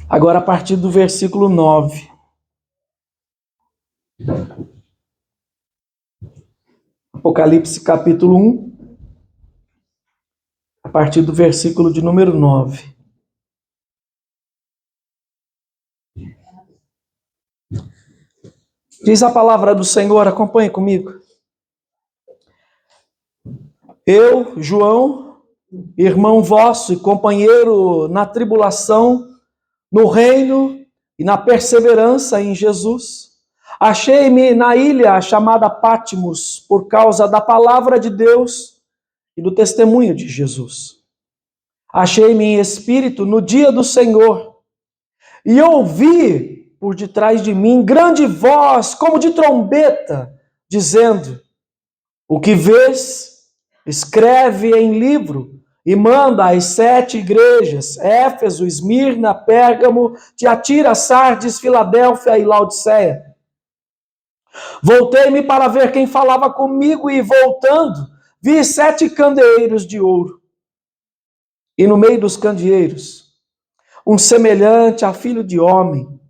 Agora a partir do versículo 9. Apocalipse capítulo 1, a partir do versículo de número 9. Diz a palavra do Senhor, acompanhe comigo. Eu, João, irmão vosso e companheiro na tribulação, no reino e na perseverança em Jesus, achei-me na ilha chamada Patmos por causa da palavra de Deus e do testemunho de Jesus. Achei-me em espírito no dia do Senhor e ouvi por detrás de mim grande voz, como de trombeta, dizendo: o que vês, escreve em livro e manda às 7 igrejas, Éfeso, Esmirna, Pérgamo, Tiatira, Sardes, Filadélfia e Laodiceia. Voltei-me para ver quem falava comigo e, voltando, vi 7 candeeiros de ouro. E no meio dos candeeiros, um semelhante a filho de homem,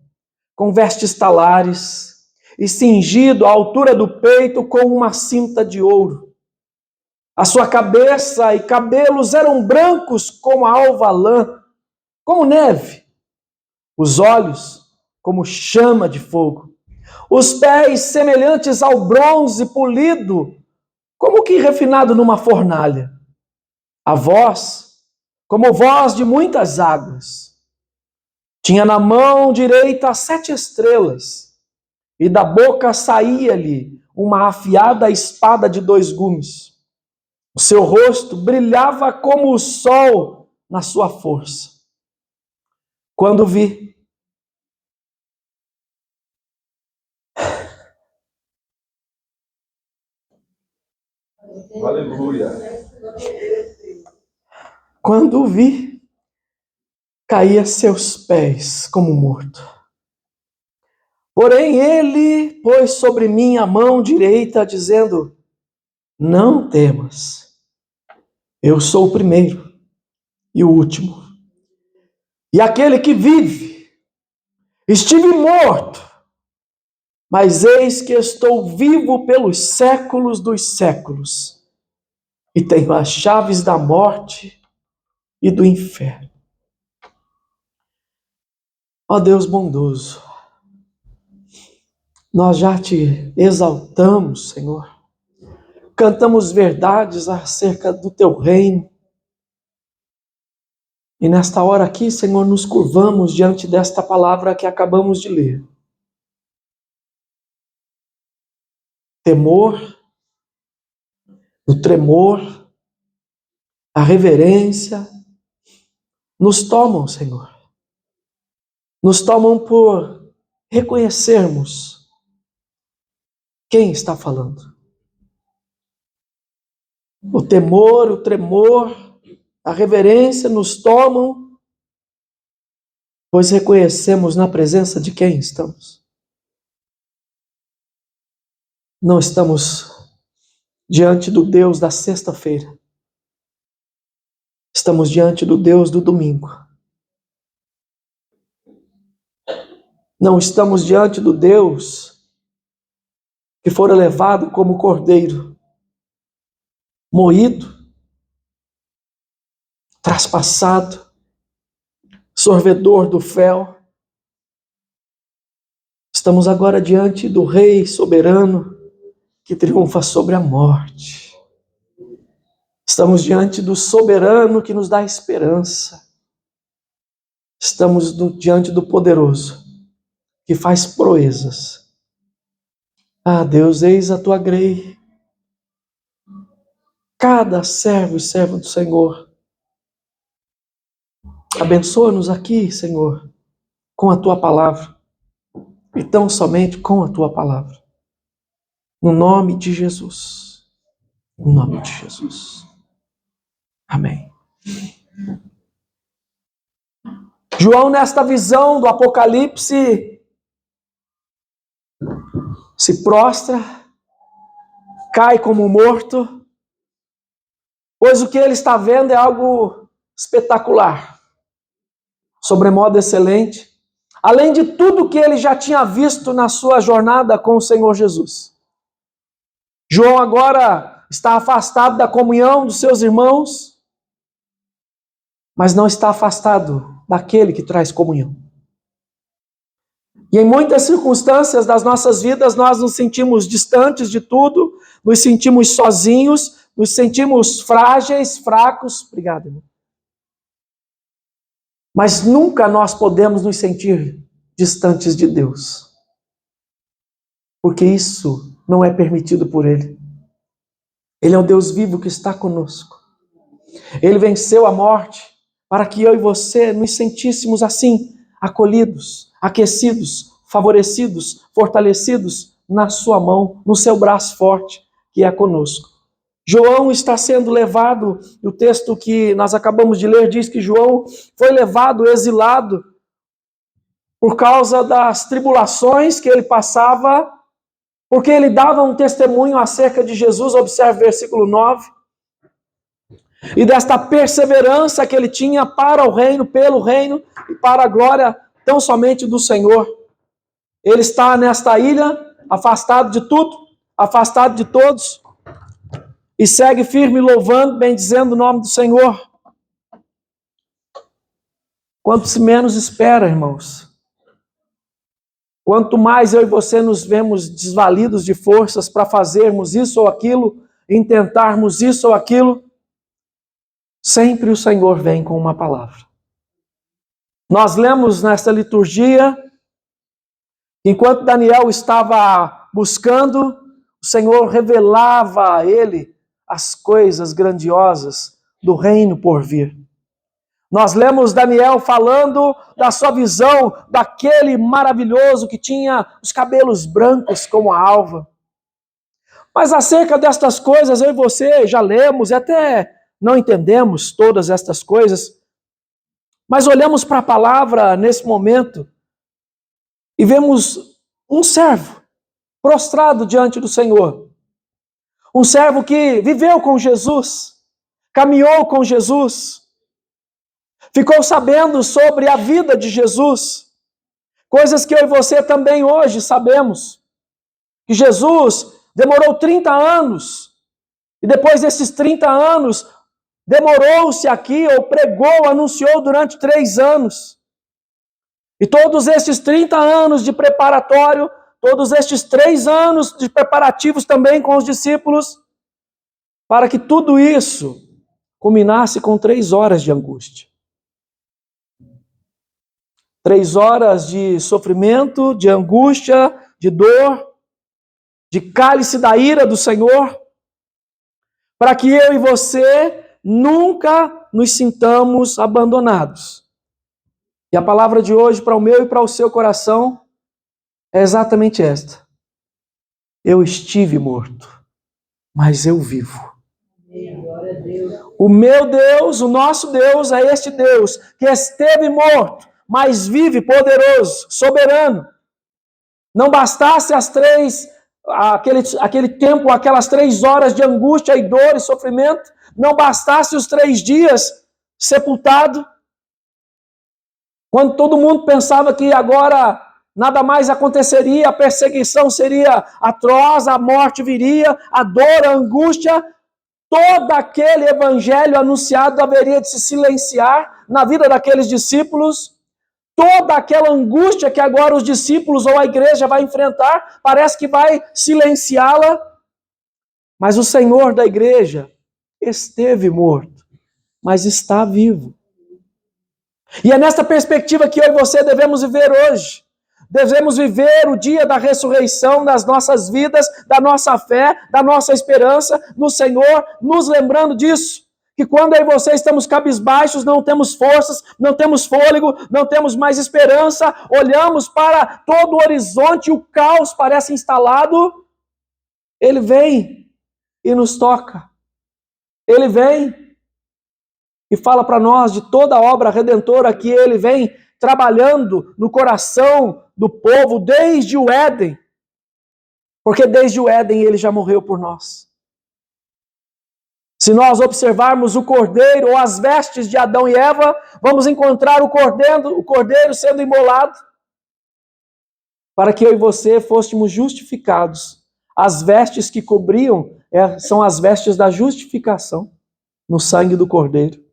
com vestes talares, e cingido à altura do peito com uma cinta de ouro. A sua cabeça e cabelos eram brancos como a alva lã, como neve. Os olhos como chama de fogo. Os pés semelhantes ao bronze polido, como que refinado numa fornalha. A voz como voz de muitas águas. Tinha na mão direita 7 estrelas, e da boca saía-lhe uma afiada espada de 2 gumes. O seu rosto brilhava como o sol na sua força. Quando vi, Aleluia. Quando vi, caí a seus pés como morto. Porém ele pôs sobre mim a mão direita, dizendo: não temas, eu sou o primeiro e o último, e aquele que vive. Estive morto, mas eis que estou vivo pelos séculos dos séculos, e tenho as chaves da morte e do inferno. Ó Deus bondoso, nós já te exaltamos, Senhor. Cantamos verdades acerca do teu reino. E nesta hora aqui, Senhor, nos curvamos diante desta palavra que acabamos de ler. Temor, o tremor, a reverência nos tomam, Senhor. Nos tomam por reconhecermos quem está falando. O temor, o tremor, a reverência nos tomam, pois reconhecemos na presença de quem estamos. Não estamos diante do Deus da sexta-feira. Estamos diante do Deus do domingo. Não estamos diante do Deus que fora levado como cordeiro, moído, traspassado, sorvedor do fel. Estamos agora diante do Rei soberano que triunfa sobre a morte. Estamos diante do soberano que nos dá esperança. Estamos diante do poderoso que faz proezas. Ah, Deus, eis a tua grei. Cada servo e serva do Senhor. Abençoa-nos aqui, Senhor, com a tua palavra. E tão somente com a tua palavra. No nome de Jesus. No nome de Jesus. Amém. João, nesta visão do Apocalipse, se prostra, cai como morto, pois o que ele está vendo é algo espetacular. sobremodo excelente, além de tudo que ele já tinha visto na sua jornada com o Senhor Jesus. João agora está afastado da comunhão dos seus irmãos, mas não está afastado daquele que traz comunhão. E em muitas circunstâncias das nossas vidas, nós nos sentimos distantes de tudo, nos sentimos sozinhos, nos sentimos frágeis, fracos. Obrigado, irmão. Mas nunca nós podemos nos sentir distantes de Deus, porque isso não é permitido por Ele. Ele é o Deus vivo que está conosco. Ele venceu a morte para que eu e você nos sentíssemos assim, acolhidos, aquecidos, favorecidos, fortalecidos na sua mão, no seu braço forte que é conosco. João está sendo levado, o texto que nós acabamos de ler diz que João foi levado, exilado, por causa das tribulações que ele passava, porque ele dava um testemunho acerca de Jesus, observe o versículo 9, e desta perseverança que ele tinha para o reino, pelo reino e para a glória tão somente do Senhor. Ele está nesta ilha, afastado de tudo, afastado de todos, e segue firme, louvando, bendizendo o nome do Senhor. Quanto se menos espera, irmãos, quanto mais eu e você nos vemos desvalidos de forças para fazermos isso ou aquilo, em tentarmos isso ou aquilo, sempre o Senhor vem com uma palavra. Nós lemos nesta liturgia, enquanto Daniel estava buscando, o Senhor revelava a ele as coisas grandiosas do reino por vir. Nós lemos Daniel falando da sua visão daquele maravilhoso que tinha os cabelos brancos como a alva. Mas acerca destas coisas, eu e você já lemos e até não entendemos todas estas coisas, mas olhamos para a palavra nesse momento e vemos um servo prostrado diante do Senhor. Um servo que viveu com Jesus, caminhou com Jesus, ficou sabendo sobre a vida de Jesus, coisas que eu e você também hoje sabemos, que Jesus demorou 30 anos, e depois desses 30 anos, demorou-se aqui, ou pregou, anunciou durante 3 anos. E todos estes 30 anos de preparatório, todos estes 3 anos de preparativos também com os discípulos, para que tudo isso culminasse com 3 horas de angústia. 3 horas de sofrimento, de angústia, de dor, de cálice da ira do Senhor, para que eu e você nunca nos sintamos abandonados. E a palavra de hoje para o meu e para o seu coração é exatamente esta. Eu estive morto, mas eu vivo. O meu Deus, o nosso Deus, é este Deus que esteve morto, mas vive, poderoso, soberano. Não bastasse aquele tempo, aquelas 3 horas de angústia e dor e sofrimento, não bastasse os 3 dias sepultado, quando todo mundo pensava que agora nada mais aconteceria, a perseguição seria atroz, a morte viria, a dor, a angústia, todo aquele evangelho anunciado haveria de se silenciar na vida daqueles discípulos. Toda aquela angústia que agora os discípulos ou a igreja vai enfrentar, parece que vai silenciá-la. Mas o Senhor da igreja esteve morto, mas está vivo. E é nessa perspectiva que eu e você devemos viver hoje. Devemos viver o dia da ressurreição das nossas vidas, da nossa fé, da nossa esperança no Senhor, nos lembrando disso. Que quando eu e você estamos cabisbaixos, não temos forças, não temos fôlego, não temos mais esperança, olhamos para todo o horizonte e o caos parece instalado, Ele vem e nos toca. Ele vem e fala para nós de toda a obra redentora que Ele vem trabalhando no coração do povo desde o Éden. Porque desde o Éden Ele já morreu por nós. Se nós observarmos o cordeiro ou as vestes de Adão e Eva, vamos encontrar o cordeiro sendo imolado, para que eu e você fôssemos justificados. As vestes que cobriam são as vestes da justificação, no sangue do cordeiro.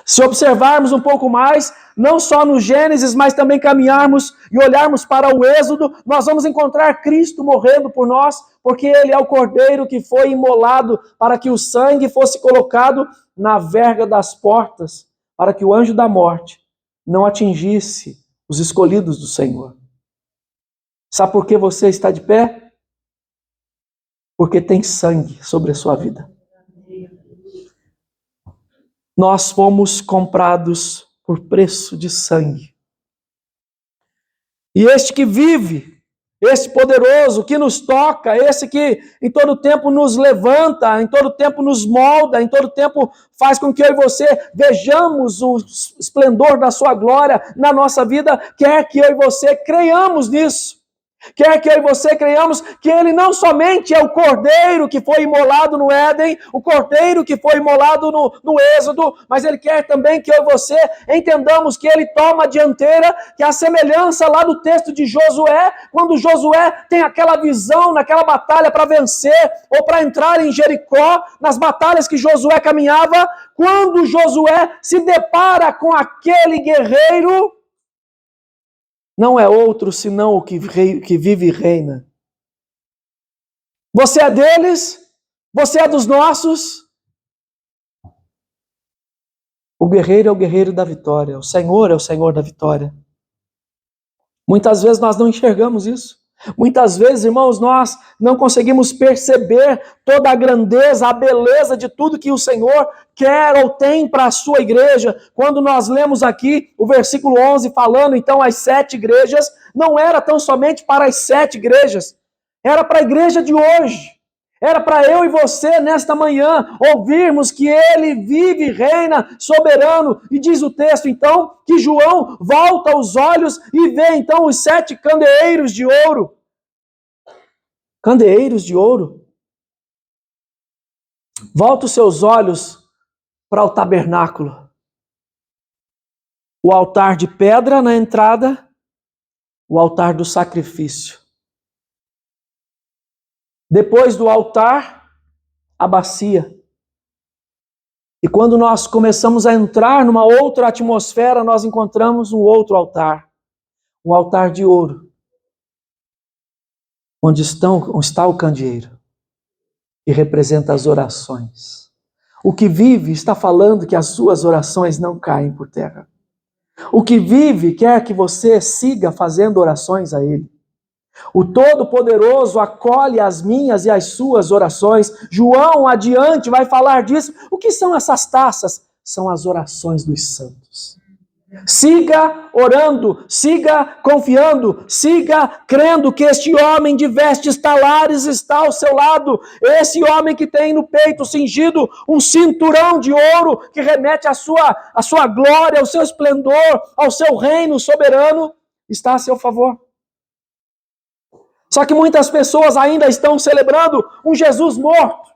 Se observarmos um pouco mais, não só no Gênesis, mas também caminharmos e olharmos para o Êxodo, nós vamos encontrar Cristo morrendo por nós, porque Ele é o cordeiro que foi imolado para que o sangue fosse colocado na verga das portas, para que o anjo da morte não atingisse os escolhidos do Senhor. Sabe por que você está de pé? Porque tem sangue sobre a sua vida. Nós fomos comprados por preço de sangue. E este que vive, este poderoso que nos toca, esse que em todo tempo nos levanta, em todo tempo nos molda, em todo tempo faz com que eu e você vejamos o esplendor da sua glória na nossa vida, quer que eu e você creiamos nisso. Quer que eu e você creiamos que Ele não somente é o cordeiro que foi imolado no Éden, o cordeiro que foi imolado no Êxodo, mas Ele quer também que eu e você entendamos que Ele toma a dianteira, que a semelhança lá do texto de Josué, quando Josué tem aquela visão naquela batalha para vencer, ou para entrar em Jericó, nas batalhas que Josué caminhava, quando Josué se depara com aquele guerreiro, não é outro senão o que vive e reina. Você é deles? Você é dos nossos? O guerreiro é o guerreiro da vitória. O Senhor é o Senhor da vitória. Muitas vezes nós não enxergamos isso. Muitas vezes, irmãos, nós não conseguimos perceber toda a grandeza, a beleza de tudo que o Senhor quer ou tem para a sua igreja. Quando nós lemos aqui o versículo 11 falando então as 7 igrejas, não era tão somente para as 7 igrejas, era para a igreja de hoje. Era para eu e você, nesta manhã, ouvirmos que Ele vive e reina soberano. E diz o texto, então, que João volta os olhos e vê, então, os 7 candeeiros de ouro. Candeeiros de ouro. Volta os seus olhos para o tabernáculo. O altar de pedra na entrada, o altar do sacrifício. Depois do altar, a bacia. E quando nós começamos a entrar numa outra atmosfera, nós encontramos um outro altar. Um altar de ouro. Onde está o candeeiro. Que representa as orações. O que vive está falando que as suas orações não caem por terra. O que vive quer que você siga fazendo orações a Ele. O Todo-Poderoso acolhe as minhas e as suas orações. João, adiante, vai falar disso. O que são essas taças? São as orações dos santos. Siga orando, siga confiando, siga crendo que este homem de vestes talares está ao seu lado. Esse homem que tem no peito cingido um cinturão de ouro que remete à sua glória, ao seu esplendor, ao seu reino soberano, está a seu favor. Só que muitas pessoas ainda estão celebrando um Jesus morto.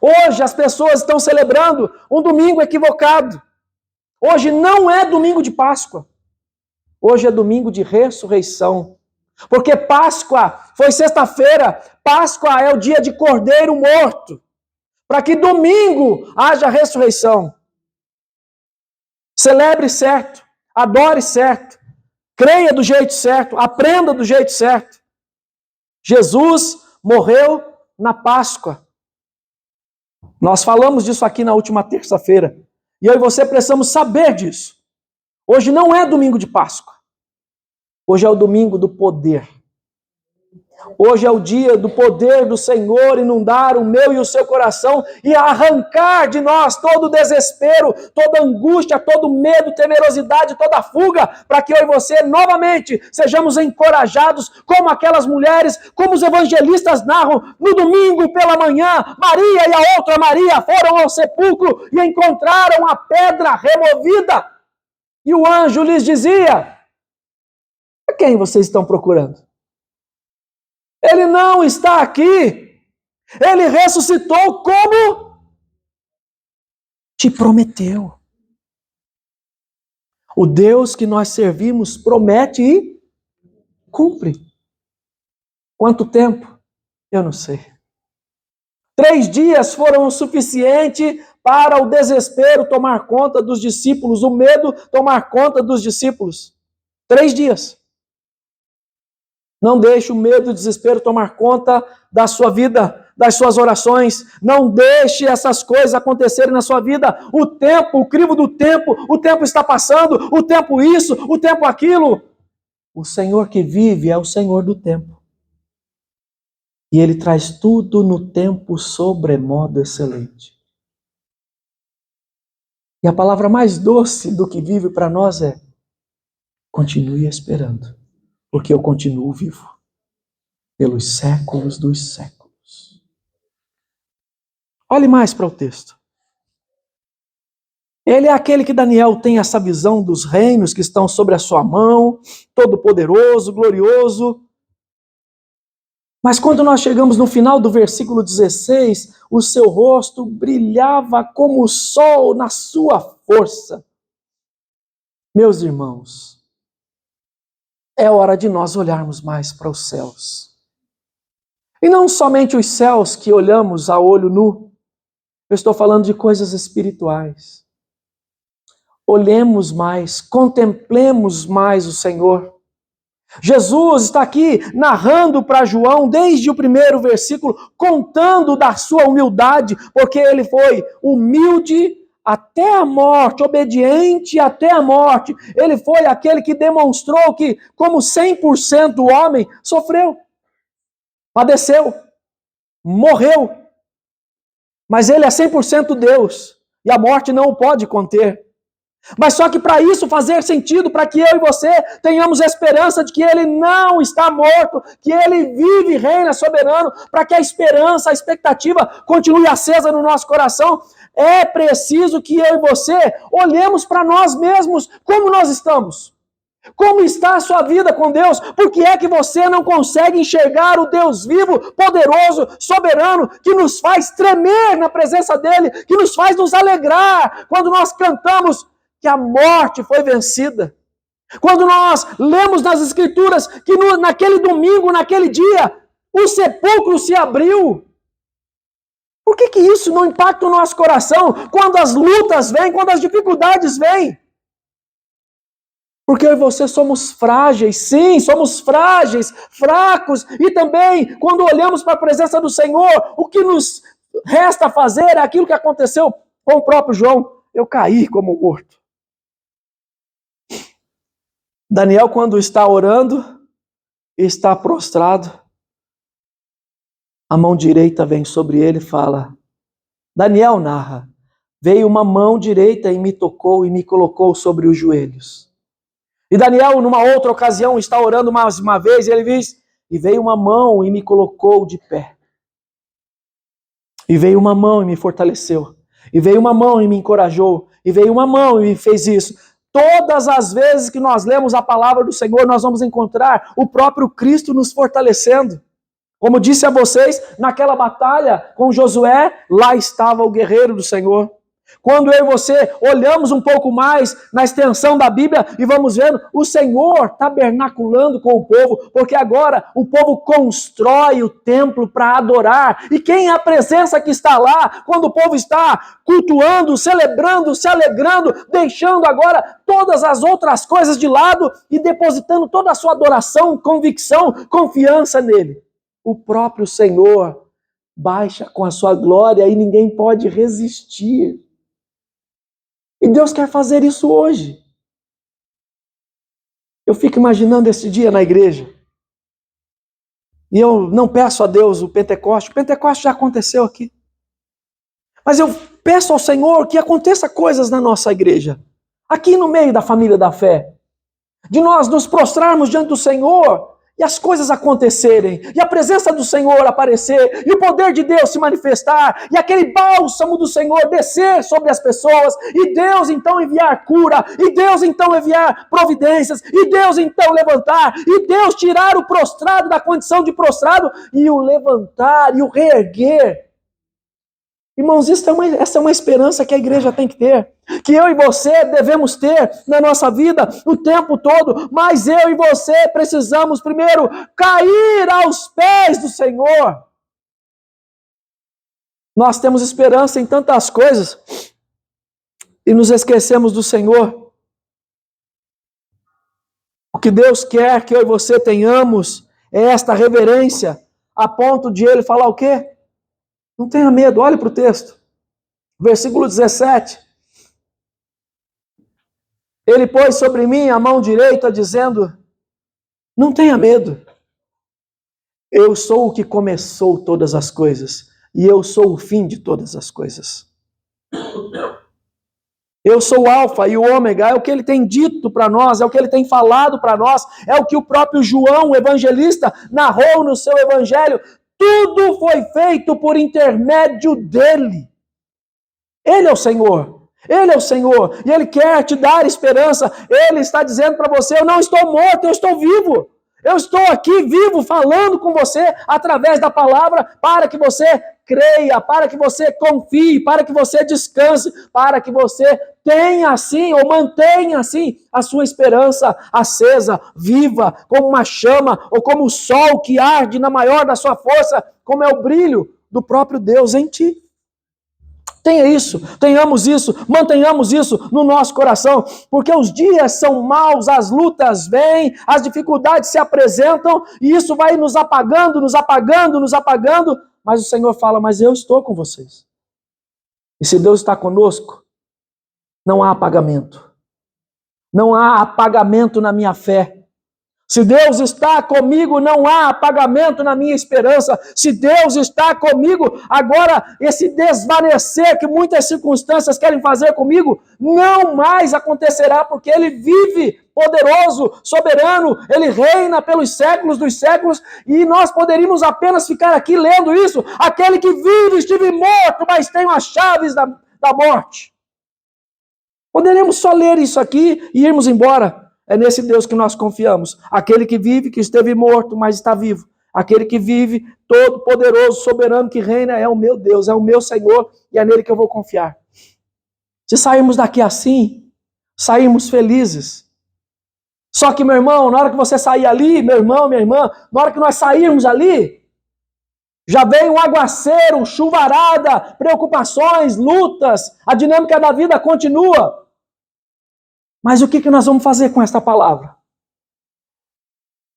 Hoje as pessoas estão celebrando um domingo equivocado. Hoje não é domingo de Páscoa. Hoje é domingo de ressurreição. Porque Páscoa foi sexta-feira. Páscoa é o dia de Cordeiro morto. Para que domingo haja ressurreição. Celebre certo. Adore certo. Creia do jeito certo. Aprenda do jeito certo. Jesus morreu na Páscoa. Nós falamos disso aqui na última terça-feira. E eu e você precisamos saber disso. Hoje não é domingo de Páscoa. Hoje é o domingo do poder. Hoje é o dia do poder do Senhor inundar o meu e o seu coração e arrancar de nós todo o desespero, toda angústia, todo medo, temerosidade, toda fuga, para que eu e você novamente sejamos encorajados como aquelas mulheres, como os evangelistas narram, no domingo pela manhã, Maria e a outra Maria foram ao sepulcro e encontraram a pedra removida. E o anjo lhes dizia: a quem vocês estão procurando? Ele não está aqui. Ele ressuscitou como te prometeu. O Deus que nós servimos promete e cumpre. Quanto tempo? Eu não sei. 3 dias foram o suficiente para o desespero tomar conta dos discípulos, o medo tomar conta dos discípulos. 3 dias. Não deixe o medo e o desespero tomar conta da sua vida, das suas orações. Não deixe essas coisas acontecerem na sua vida. O tempo, o crivo do tempo, o tempo está passando, o tempo isso, o tempo aquilo. O Senhor que vive é o Senhor do tempo. E Ele traz tudo no tempo sobremodo excelente. E a palavra mais doce do que vive para nós é: continue esperando, porque eu continuo vivo pelos séculos dos séculos. Olhe mais para o texto. Ele é aquele que Daniel tem essa visão dos reinos que estão sobre a sua mão, todo-poderoso, glorioso. Mas quando nós chegamos no final do versículo 16, o seu rosto brilhava como o sol na sua força. Meus irmãos, é hora de nós olharmos mais para os céus. E não somente os céus que olhamos a olho nu. Eu estou falando de coisas espirituais. Olhemos mais, contemplemos mais o Senhor. Jesus está aqui narrando para João, desde o primeiro versículo, contando da sua humildade, porque ele foi humilde até a morte, obediente até a morte. Ele foi aquele que demonstrou que, como 100% homem, sofreu, padeceu, morreu. Mas ele é 100% Deus, e a morte não o pode conter. Mas só que para isso fazer sentido, para que eu e você tenhamos esperança de que Ele não está morto, que Ele vive e reina soberano, para que a esperança, a expectativa continue acesa no nosso coração, é preciso que eu e você olhemos para nós mesmos, como nós estamos. Como está a sua vida com Deus? Por que é que você não consegue enxergar o Deus vivo, poderoso, soberano, que nos faz tremer na presença dEle, que nos faz nos alegrar quando nós cantamos que a morte foi vencida? Quando nós lemos nas Escrituras que naquele domingo, naquele dia, o sepulcro se abriu. Por que isso não impacta o nosso coração quando as lutas vêm, quando as dificuldades vêm? Porque eu e você somos frágeis, sim, somos frágeis, fracos, e também, quando olhamos para a presença do Senhor, o que nos resta fazer é aquilo que aconteceu com o próprio João: eu caí como morto. Daniel, quando está orando, está prostrado, a mão direita vem sobre ele e fala, Daniel narra, veio uma mão direita e me tocou e me colocou sobre os joelhos. E Daniel, numa outra ocasião, está orando mais uma vez, e ele diz, e veio uma mão e me colocou de pé. E veio uma mão e me fortaleceu. E veio uma mão e me encorajou. E veio uma mão e me fez isso. Todas as vezes que nós lemos a palavra do Senhor, nós vamos encontrar o próprio Cristo nos fortalecendo. Como disse a vocês, naquela batalha com Josué, lá estava o guerreiro do Senhor. Quando eu e você olhamos um pouco mais na extensão da Bíblia e vamos vendo o Senhor tabernaculando com o povo, porque agora o povo constrói o templo para adorar. E quem é a presença que está lá quando o povo está cultuando, celebrando, se alegrando, deixando agora todas as outras coisas de lado e depositando toda a sua adoração, convicção, confiança nele? O próprio Senhor baixa com a sua glória e ninguém pode resistir. E Deus quer fazer isso hoje. Eu fico imaginando esse dia na igreja. E eu não peço a Deus o Pentecoste. O Pentecoste já aconteceu aqui. Mas eu peço ao Senhor que aconteça coisas na nossa igreja. Aqui no meio da família da fé. De nós nos prostrarmos diante do Senhor e as coisas acontecerem, e a presença do Senhor aparecer, e o poder de Deus se manifestar, e aquele bálsamo do Senhor descer sobre as pessoas, e Deus então enviar cura, e Deus então enviar providências, e Deus então levantar, e Deus tirar o prostrado da condição de prostrado, e o levantar, e o reerguer. Irmãos, essa é uma esperança que a igreja tem que ter, que eu e você devemos ter na nossa vida o tempo todo, mas eu e você precisamos primeiro cair aos pés do Senhor. Nós temos esperança em tantas coisas e nos esquecemos do Senhor. O que Deus quer que eu e você tenhamos é esta reverência, a ponto de Ele falar o quê? Não tenha medo, olhe para o texto. Versículo 17. Ele pôs sobre mim a mão direita, dizendo, não tenha medo. Eu sou o que começou todas as coisas, e eu sou o fim de todas as coisas. Eu sou o alfa e o ômega, é o que ele tem dito para nós, é o que ele tem falado para nós, é o que o próprio João, o evangelista, narrou no seu evangelho. Tudo foi feito por intermédio dele. Ele é o Senhor. Ele é o Senhor. E Ele quer te dar esperança. Ele está dizendo para você, eu não estou morto, eu estou vivo. Eu estou aqui vivo, falando com você através da palavra, para que você creia, para que você confie, para que você descanse, para que você tenha assim, ou mantenha assim, a sua esperança acesa, viva, como uma chama, ou como o sol que arde na maior da sua força, como é o brilho do próprio Deus em ti. Tenha isso, tenhamos isso, mantenhamos isso no nosso coração, porque os dias são maus, as lutas vêm, as dificuldades se apresentam, e isso vai nos apagando, nos apagando, nos apagando, mas o Senhor fala, mas eu estou com vocês. E se Deus está conosco, não há apagamento. Não há apagamento na minha fé. Se Deus está comigo, não há apagamento na minha esperança. Se Deus está comigo, agora esse desvanecer que muitas circunstâncias querem fazer comigo, não mais acontecerá, porque Ele vive poderoso, soberano, Ele reina pelos séculos dos séculos, e nós poderíamos apenas ficar aqui lendo isso. Aquele que vive, estive morto, mas tenho as chaves da morte. Poderíamos só ler isso aqui e irmos embora. É nesse Deus que nós confiamos. Aquele que vive, que esteve morto, mas está vivo. Aquele que vive, todo poderoso, soberano, que reina, é o meu Deus, é o meu Senhor, e é nele que eu vou confiar. Se sairmos daqui assim, sairmos felizes. Só que, meu irmão, na hora que você sair ali, meu irmão, minha irmã, na hora que nós sairmos ali, já vem um aguaceiro, chuvarada, preocupações, lutas, a dinâmica da vida continua. Mas o que nós vamos fazer com esta palavra?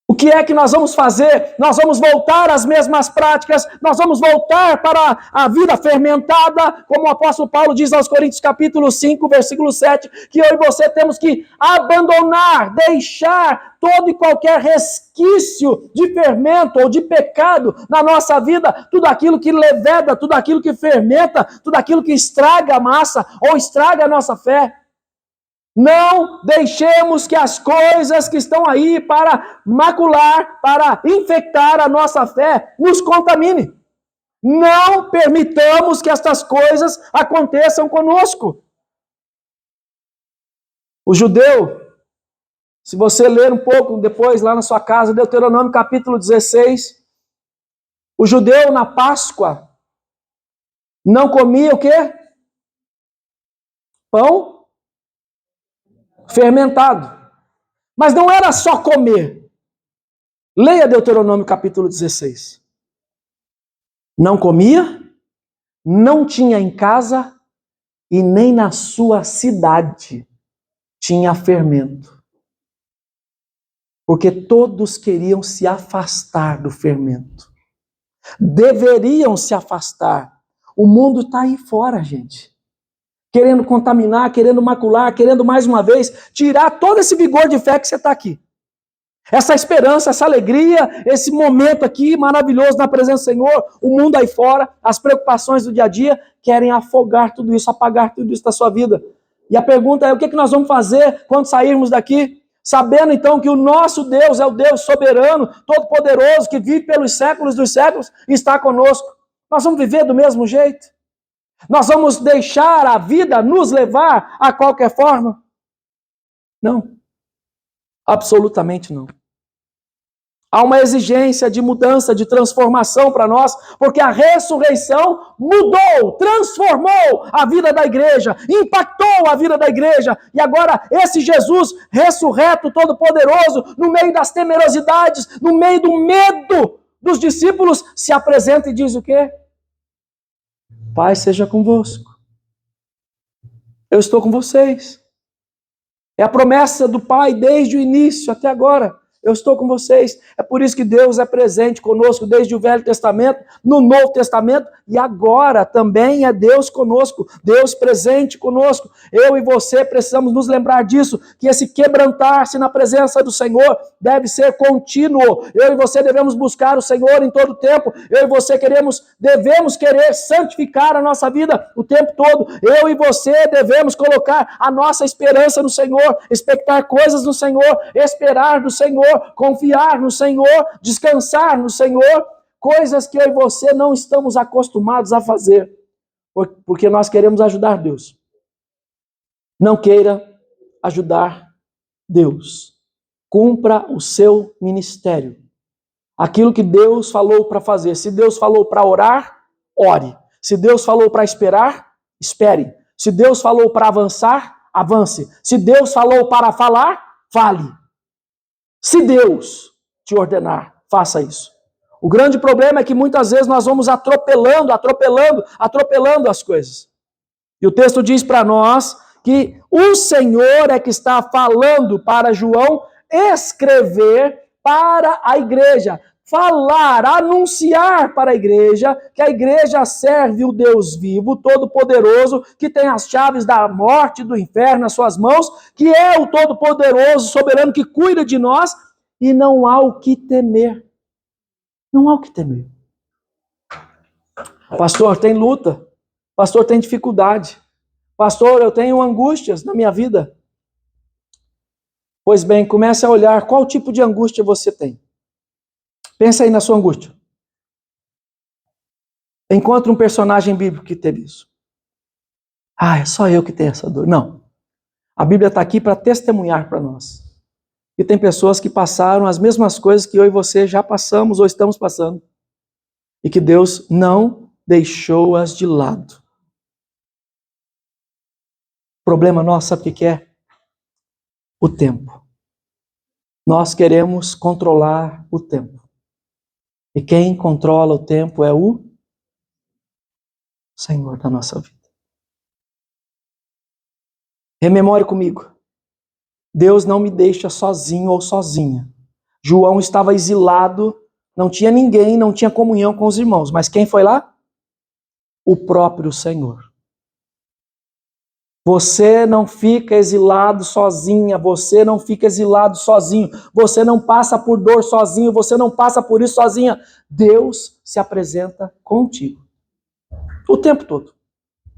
O que é que nós vamos fazer? Nós vamos voltar às mesmas práticas, nós vamos voltar para a vida fermentada, como o apóstolo Paulo diz aos Coríntios capítulo 5, versículo 7, que eu e você temos que abandonar, deixar todo e qualquer resquício de fermento ou de pecado na nossa vida, tudo aquilo que leveda, tudo aquilo que fermenta, tudo aquilo que estraga a massa ou estraga a nossa fé. Não deixemos que as coisas que estão aí para macular, para infectar a nossa fé, nos contamine. Não permitamos que estas coisas aconteçam conosco. O judeu, se você ler um pouco depois lá na sua casa, Deuteronômio capítulo 16, o judeu na Páscoa não comia o quê? Pão fermentado. Mas não era só comer. Leia Deuteronômio capítulo 16. Não comia, não tinha em casa e nem na sua cidade tinha fermento. Porque todos queriam se afastar do fermento. Deveriam se afastar. O mundo está aí fora, gente. Querendo contaminar, querendo macular, querendo mais uma vez tirar todo esse vigor de fé que você está aqui. Essa esperança, essa alegria, esse momento aqui maravilhoso na presença do Senhor, o mundo aí fora, as preocupações do dia a dia, querem afogar tudo isso, apagar tudo isso da sua vida. E a pergunta é, o que nós vamos fazer quando sairmos daqui? sabendo então que o nosso Deus é o Deus soberano, todo-poderoso, que vive pelos séculos dos séculos e está conosco. Nós vamos viver do mesmo jeito? Nós vamos deixar a vida nos levar a qualquer forma? Não. Absolutamente não. Há uma exigência de mudança, de transformação para nós, porque a ressurreição mudou, transformou a vida da igreja, impactou a vida da igreja. E agora esse Jesus ressurreto, todo-poderoso, no meio das temerosidades, no meio do medo dos discípulos, se apresenta e diz o quê? Pai seja convosco. Eu estou com vocês. É a promessa do Pai desde o início até agora. Eu estou com vocês. É por isso que Deus é presente conosco desde o Velho Testamento, no Novo Testamento, e agora também é Deus conosco, Deus presente conosco. Eu e você precisamos nos lembrar disso, que esse quebrantar-se na presença do Senhor deve ser contínuo. Eu e você devemos buscar o Senhor em todo o tempo. Eu e você devemos querer santificar a nossa vida o tempo todo. Eu e você devemos colocar a nossa esperança no Senhor, expectar coisas no Senhor, esperar do Senhor, confiar no Senhor, descansar no Senhor, coisas que eu e você não estamos acostumados a fazer, porque nós queremos ajudar Deus. Não queira ajudar Deus. Cumpra o seu ministério. Aquilo que Deus falou para fazer. Se Deus falou para orar, ore. Se Deus falou para esperar, espere. Se Deus falou para avançar, avance. Se Deus falou para falar, fale. Se Deus te ordenar, faça isso. O grande problema é que muitas vezes nós vamos atropelando as coisas. E o texto diz para nós que o Senhor é que está falando para João escrever para a igreja. Falar, anunciar para a igreja que a igreja serve o Deus vivo, todo-poderoso, que tem as chaves da morte e do inferno nas suas mãos, que é o todo-poderoso, soberano, que cuida de nós, e não há o que temer. Não há o que temer. Pastor, tem luta. Pastor, tem dificuldade. Pastor, eu tenho angústias na minha vida. Pois bem, comece a olhar qual tipo de angústia você tem. Pensa aí na sua angústia. Encontre um personagem bíblico que teve isso. Ah, é só eu que tenho essa dor. Não. A Bíblia está aqui para testemunhar para nós. E tem pessoas que passaram as mesmas coisas que eu e você já passamos ou estamos passando. E que Deus não deixou-as de lado. O problema nosso, sabe o que é? O tempo. Nós queremos controlar o tempo. E quem controla o tempo é o Senhor da nossa vida. Rememore comigo. Deus não me deixa sozinho ou sozinha. João estava exilado, não tinha ninguém, não tinha comunhão com os irmãos. Mas quem foi lá? O próprio Senhor. Você não fica exilado sozinha, você não fica exilado sozinho, você não passa por dor sozinho, você não passa por isso sozinha. Deus se apresenta contigo. O tempo todo.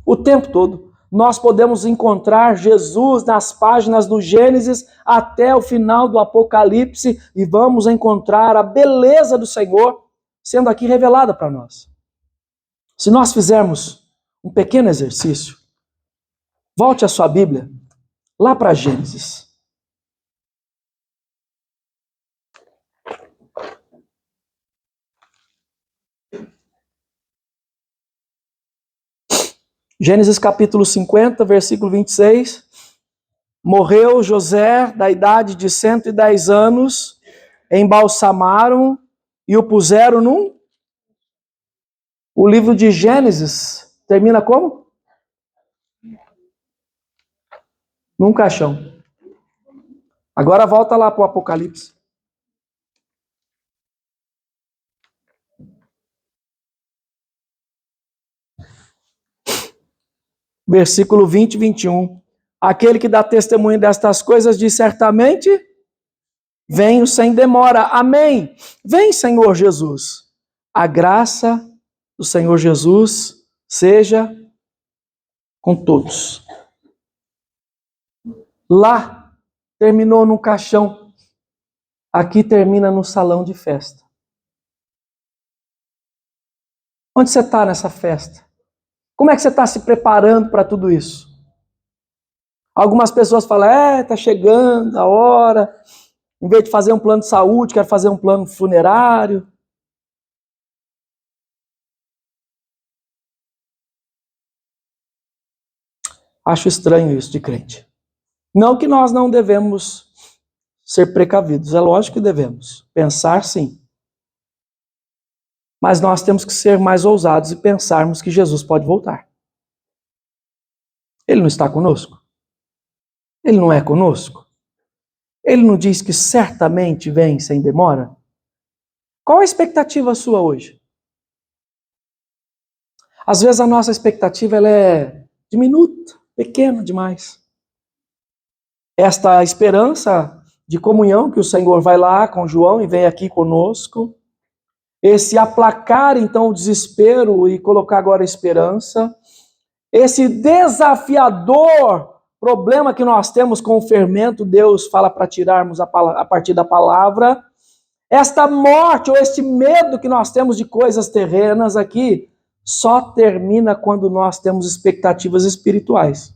O tempo todo. Nós podemos encontrar Jesus nas páginas do Gênesis até o final do Apocalipse e vamos encontrar a beleza do Senhor sendo aqui revelada para nós. Se nós fizermos um pequeno exercício, volte a sua Bíblia lá para Gênesis. Gênesis capítulo 50, versículo 26. Morreu José, da idade de 110 anos, embalsamaram e o puseram num... O livro de Gênesis termina como? Num caixão. Agora volta lá para o Apocalipse. Versículo 20 e 21. Aquele que dá testemunho destas coisas diz certamente: venho sem demora. Amém. Vem, Senhor Jesus. A graça do Senhor Jesus seja com todos. Lá terminou num caixão. Aqui termina no salão de festa. Onde você está nessa festa? Como é que você está se preparando para tudo isso? Algumas pessoas falam, está chegando a hora. Em vez de fazer um plano de saúde, quero fazer um plano funerário. Acho estranho isso de crente. Não que nós não devemos ser precavidos, é lógico que devemos. Pensar sim. Mas nós temos que ser mais ousados e pensarmos que Jesus pode voltar. Ele não está conosco? Ele não é conosco? Ele não diz que certamente vem sem demora? Qual a expectativa sua hoje? Às vezes a nossa expectativa ela é diminuta, pequena demais. Esta esperança de comunhão que o Senhor vai lá com João e vem aqui conosco, esse aplacar então o desespero e colocar agora a esperança, esse desafiador problema que nós temos com o fermento, Deus fala para tirarmos a partir da palavra, esta morte ou este medo que nós temos de coisas terrenas aqui, só termina quando nós temos expectativas espirituais.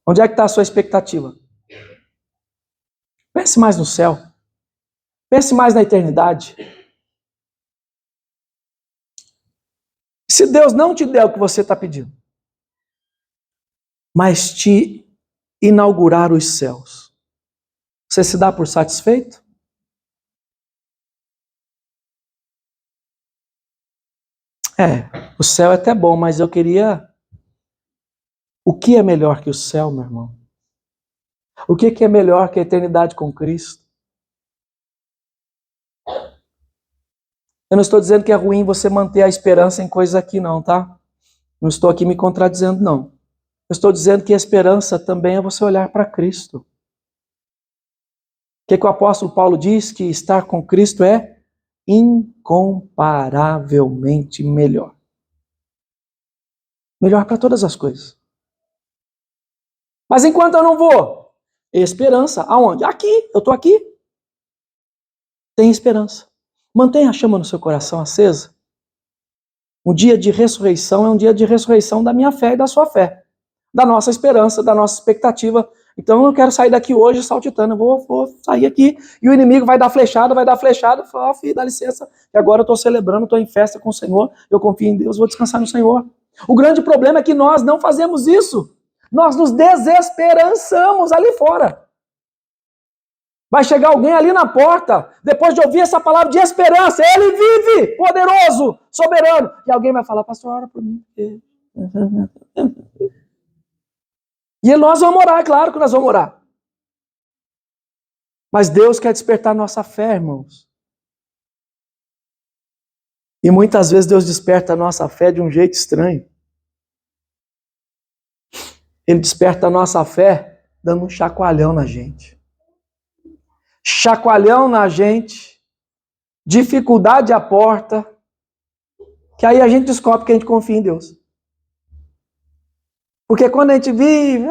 Onde é que está a sua expectativa? Pense mais no céu. Pense mais na eternidade. Se Deus não te der o que você está pedindo, mas te inaugurar os céus, você se dá por satisfeito? O céu é até bom, mas eu queria... O que é melhor que o céu, meu irmão? O que é melhor que a eternidade com Cristo? Eu não estou dizendo que é ruim você manter a esperança em coisas aqui não, tá? Não estou aqui me contradizendo, não. Eu estou dizendo que a esperança também é você olhar para Cristo. O que o apóstolo Paulo diz? Que estar com Cristo é incomparavelmente melhor. Melhor para todas as coisas. Mas enquanto eu não vou, esperança. Aonde? Aqui, eu estou aqui. Tem esperança. Mantenha a chama no seu coração acesa. Um dia de ressurreição é um dia de ressurreição da minha fé e da sua fé. Da nossa esperança, da nossa expectativa. Então eu quero sair daqui hoje saltitando. Eu vou sair aqui e o inimigo vai dar flechada. Eu falo, filho, dá licença. E agora eu estou celebrando, estou em festa com o Senhor. Eu confio em Deus, vou descansar no Senhor. O grande problema é que nós não fazemos isso. Nós nos desesperançamos ali fora. Vai chegar alguém ali na porta, depois de ouvir essa palavra de esperança, ele vive, poderoso, soberano. E alguém vai falar, pastor, ora por mim. E nós vamos orar, é claro que nós vamos orar. Mas Deus quer despertar nossa fé, irmãos. E muitas vezes Deus desperta a nossa fé de um jeito estranho. Ele desperta a nossa fé dando um chacoalhão na gente. Chacoalhão na gente, dificuldade à porta, que aí a gente descobre que a gente confia em Deus. Porque quando a gente vive,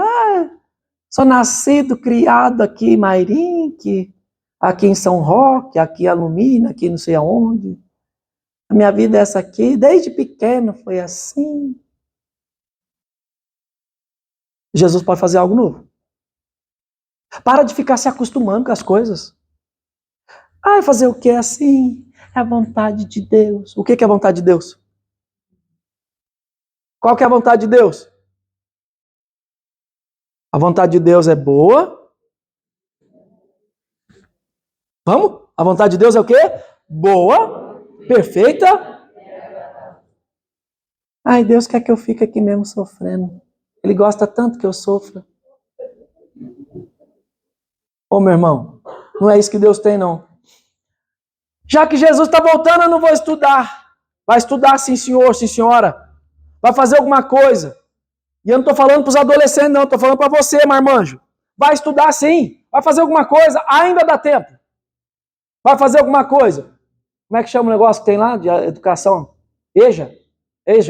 sou nascido, criado aqui em Mairinque, aqui em São Roque, aqui em Alumina, aqui não sei aonde. A minha vida é essa aqui, desde pequeno foi assim. Jesus pode fazer algo novo. Para de ficar se acostumando com as coisas. Fazer o que é assim? É a vontade de Deus. O que é a vontade de Deus? Qual que é a vontade de Deus? A vontade de Deus é boa. Vamos? A vontade de Deus é o quê? Boa, perfeita. Deus quer que eu fique aqui mesmo sofrendo. Ele gosta tanto que eu sofra. Meu irmão, não é isso que Deus tem, não. Já que Jesus está voltando, eu não vou estudar. Vai estudar sim, senhor, sim, senhora. Vai fazer alguma coisa. E eu não estou falando para os adolescentes, não. Estou falando para você, marmanjo. Vai estudar sim. Vai fazer alguma coisa. Ainda dá tempo. Vai fazer alguma coisa. Como é que chama o negócio que tem lá de educação? EJA,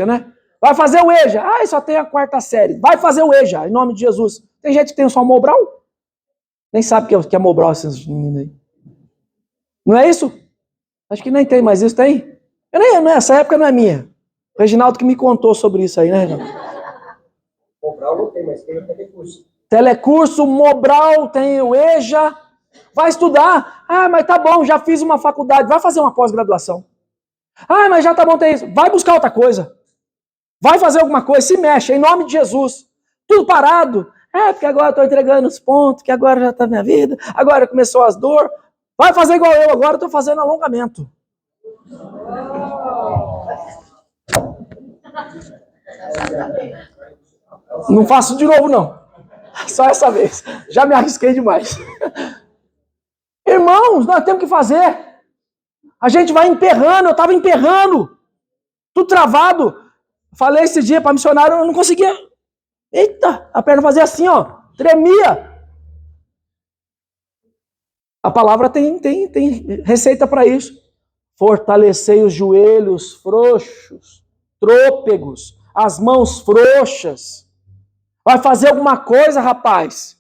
né? Vai fazer o EJA. Ah, só tem a 4ª série. Vai fazer o EJA, em nome de Jesus. Tem gente que tem só Mobral? Nem sabe o que é Mobral, esses meninos aí. Não é isso? Acho que nem tem mais isso, tem? Essa época não é minha. O Reginaldo que me contou sobre isso aí, né, Reginaldo? Mobral não tem, mas tem o telecurso. Telecurso, Mobral, tem o EJA. Vai estudar. Ah, mas tá bom, já fiz uma faculdade. Vai fazer uma pós-graduação. Ah, mas já tá bom, tem isso. Vai buscar outra coisa. Vai fazer alguma coisa, se mexe, em nome de Jesus. Tudo parado. Porque agora eu estou entregando os pontos, que agora já está minha vida, agora começou as dores. Vai fazer igual eu, agora estou fazendo alongamento. Não faço de novo, não. Só essa vez. Já me arrisquei demais. Irmãos, nós temos que fazer. A gente vai emperrando, eu estava emperrando. Tudo travado. Falei esse dia para missionário, eu não conseguia. Eita, a perna fazia assim, ó. Tremia. A palavra tem receita para isso. Fortalecei os joelhos frouxos, trôpegos, as mãos frouxas. Vai fazer alguma coisa, rapaz.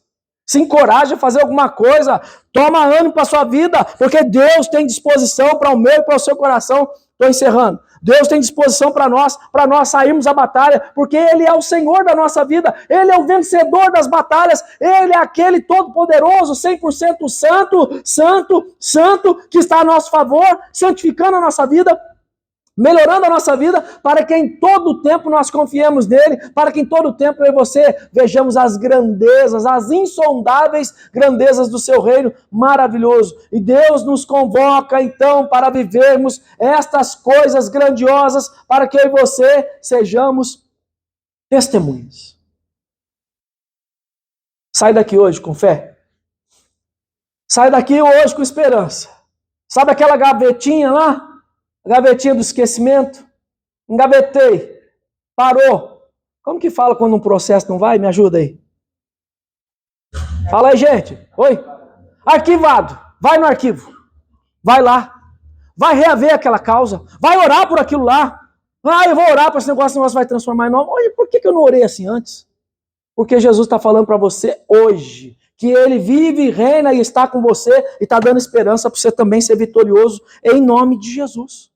Se encoraja a fazer alguma coisa. Toma ânimo para a sua vida, porque Deus tem disposição para o meu e para o seu coração. Estou encerrando. Deus tem disposição para nós sairmos à batalha, porque Ele é o Senhor da nossa vida, Ele é o vencedor das batalhas, Ele é aquele todo-poderoso, 100% santo, que está a nosso favor, santificando a nossa vida, melhorando a nossa vida, para que em todo tempo nós confiemos nele, para que em todo tempo eu e você vejamos as grandezas, as insondáveis grandezas do seu reino maravilhoso. E Deus nos convoca então para vivermos estas coisas grandiosas, para que eu e você sejamos testemunhas. Sai daqui hoje com fé. Sai daqui hoje com esperança. Sabe aquela gavetinha lá? A gavetinha do esquecimento? Engavetei. Parou. Como que fala quando um processo não vai? Me ajuda aí. Fala aí, gente. Oi? Arquivado. Vai no arquivo. Vai lá. Vai reaver aquela causa. Vai orar por aquilo lá. Eu vou orar para esse negócio vai transformar em novo. Olha, por que eu não orei assim antes? Porque Jesus está falando para você hoje que Ele vive, reina e está com você e está dando esperança para você também ser vitorioso em nome de Jesus.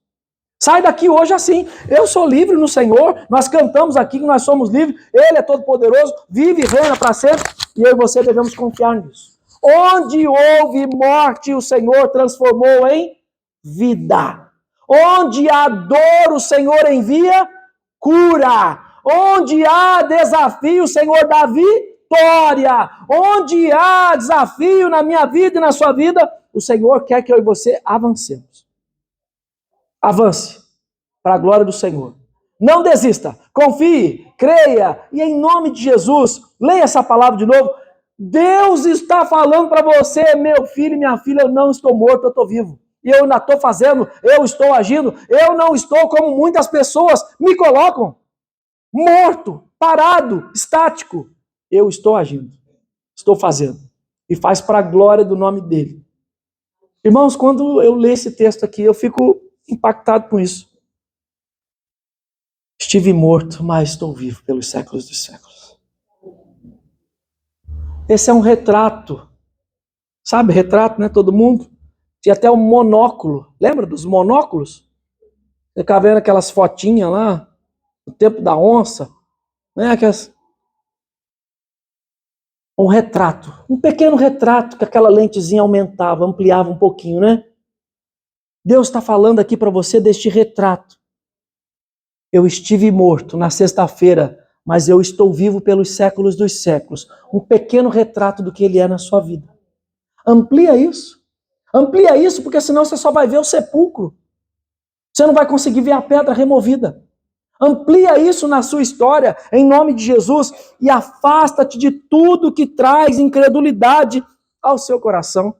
Sai daqui hoje assim, eu sou livre no Senhor, nós cantamos aqui que nós somos livres, Ele é todo poderoso, vive e reina para sempre, e eu e você devemos confiar nisso. Onde houve morte, o Senhor transformou em vida. Onde há dor, o Senhor envia cura. Onde há desafio, o Senhor dá vitória. Onde há desafio na minha vida e na sua vida, o Senhor quer que eu e você avancemos. Avance para a glória do Senhor. Não desista. Confie, creia e em nome de Jesus, leia essa palavra de novo. Deus está falando para você, meu filho e minha filha, eu não estou morto, eu estou vivo. E eu ainda estou fazendo, eu estou agindo, eu não estou como muitas pessoas me colocam. Morto, parado, estático. Eu estou agindo, estou fazendo. E faz para a glória do nome dele. Irmãos, quando eu leio esse texto aqui, eu fico impactado com isso. Estive morto, mas estou vivo pelos séculos dos séculos. Esse é um retrato. Sabe, retrato, né? Todo mundo. Tinha até um monóculo. Lembra dos monóculos? Você ficava vendo aquelas fotinhas lá, no tempo da onça. Né? Um retrato. Um pequeno retrato que aquela lentezinha aumentava, ampliava um pouquinho, né? Deus está falando aqui para você deste retrato. Eu estive morto na sexta-feira, mas eu estou vivo pelos séculos dos séculos. Um pequeno retrato do que Ele é na sua vida. Amplia isso. Amplia isso, porque senão você só vai ver o sepulcro. Você não vai conseguir ver a pedra removida. Amplia isso na sua história, em nome de Jesus, e afasta-te de tudo que traz incredulidade ao seu coração.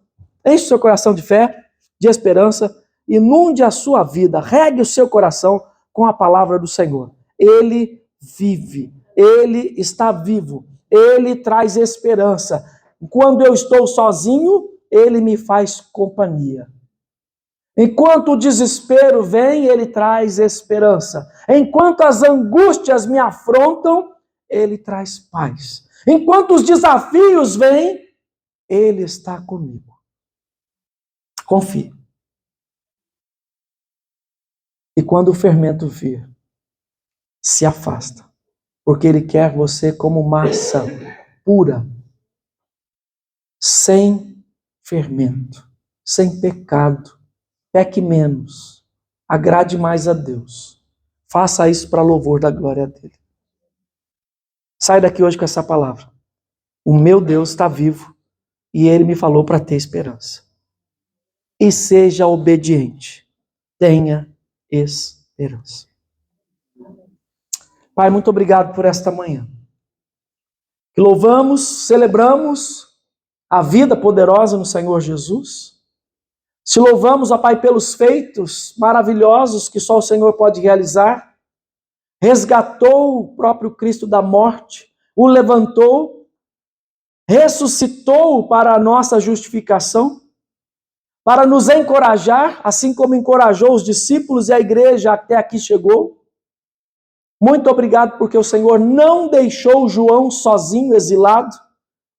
Enche o seu coração de fé, de esperança, inunde a sua vida, regue o seu coração com a palavra do Senhor. Ele vive, Ele está vivo, Ele traz esperança. Quando eu estou sozinho, Ele me faz companhia. Enquanto o desespero vem, Ele traz esperança. Enquanto as angústias me afrontam, Ele traz paz. Enquanto os desafios vêm, Ele está comigo. Confie. E quando o fermento vir, se afasta. Porque Ele quer você como massa pura, sem fermento, sem pecado. Peque menos, agrade mais a Deus. Faça isso para louvor da glória dele. Sai daqui hoje com essa palavra. O meu Deus está vivo e Ele me falou para ter esperança. E seja obediente. Tenha esperança. Pai, muito obrigado por esta manhã. Que louvamos, celebramos a vida poderosa no Senhor Jesus. Se louvamos, ó Pai, pelos feitos maravilhosos que só o Senhor pode realizar. Resgatou o próprio Cristo da morte, o levantou, ressuscitou para a nossa justificação, para nos encorajar, assim como encorajou os discípulos e a igreja até aqui chegou. Muito obrigado porque o Senhor não deixou João sozinho, exilado.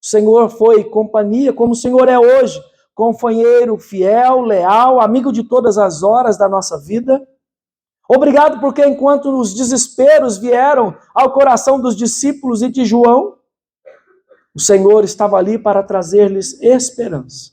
O Senhor foi companhia, como o Senhor é hoje, companheiro fiel, leal, amigo de todas as horas da nossa vida. Obrigado porque enquanto os desesperos vieram ao coração dos discípulos e de João, o Senhor estava ali para trazer-lhes esperança.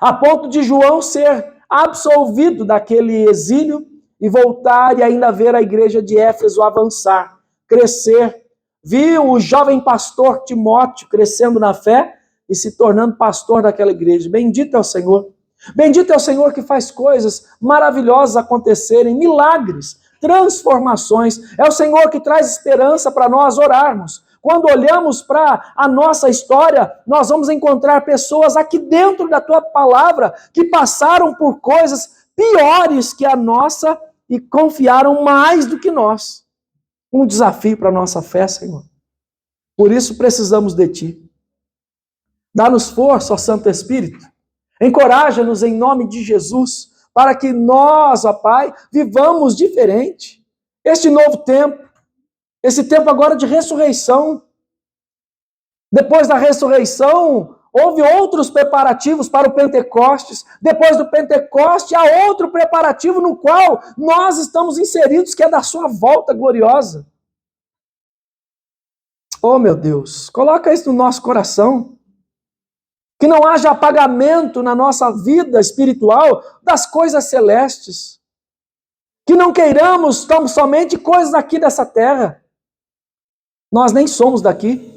A ponto de João ser absolvido daquele exílio e voltar e ainda ver a igreja de Éfeso avançar, crescer. Viu o jovem pastor Timóteo crescendo na fé e se tornando pastor daquela igreja. Bendito é o Senhor. Bendito é o Senhor que faz coisas maravilhosas acontecerem, milagres, transformações. É o Senhor que traz esperança para nós orarmos. Quando olhamos para a nossa história, nós vamos encontrar pessoas aqui dentro da Tua palavra que passaram por coisas piores que a nossa e confiaram mais do que nós. Um desafio para a nossa fé, Senhor. Por isso precisamos de Ti. Dá-nos força, ó Santo Espírito. Encoraja-nos em nome de Jesus, para que nós, ó Pai, vivamos diferente. Este novo tempo, esse tempo agora de ressurreição. Depois da ressurreição, houve outros preparativos para o Pentecostes. Depois do Pentecoste, há outro preparativo no qual nós estamos inseridos, que é da sua volta gloriosa. Oh, meu Deus, coloca isso no nosso coração. Que não haja apagamento na nossa vida espiritual das coisas celestes. Que não queiramos tão somente coisas aqui dessa terra. Nós nem somos daqui.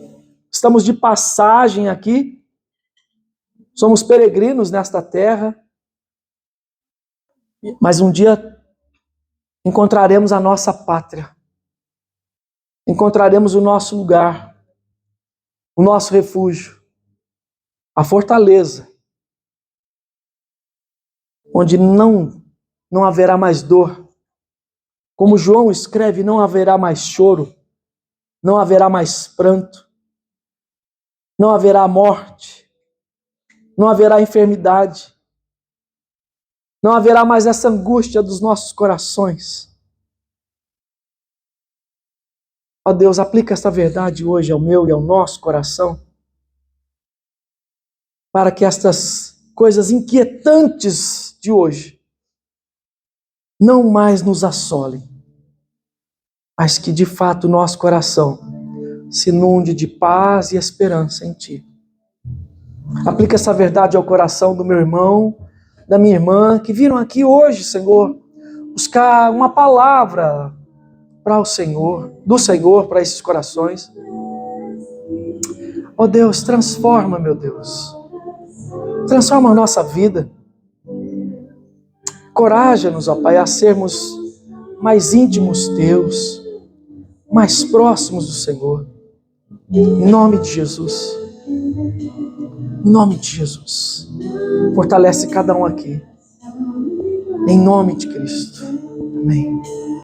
Estamos de passagem aqui. Somos peregrinos nesta terra. Mas um dia encontraremos a nossa pátria. Encontraremos o nosso lugar. O nosso refúgio. A fortaleza, onde não haverá mais dor. Como João escreve, não haverá mais choro, não haverá mais pranto, não haverá morte, não haverá enfermidade, não haverá mais essa angústia dos nossos corações. Ó Deus, aplica esta verdade hoje ao meu e ao nosso coração, para que estas coisas inquietantes de hoje não mais nos assolem, mas que de fato o nosso coração se inunde de paz e esperança em Ti. Aplica essa verdade ao coração do meu irmão, da minha irmã, que viram aqui hoje, Senhor, buscar uma palavra para o Senhor, do Senhor para esses corações. Ó Deus, transforma, meu Deus. Transforma a nossa vida. Encoraja-nos, ó Pai, a sermos mais íntimos Teus, mais próximos do Senhor. Em nome de Jesus. Em nome de Jesus. Fortalece cada um aqui. Em nome de Cristo. Amém.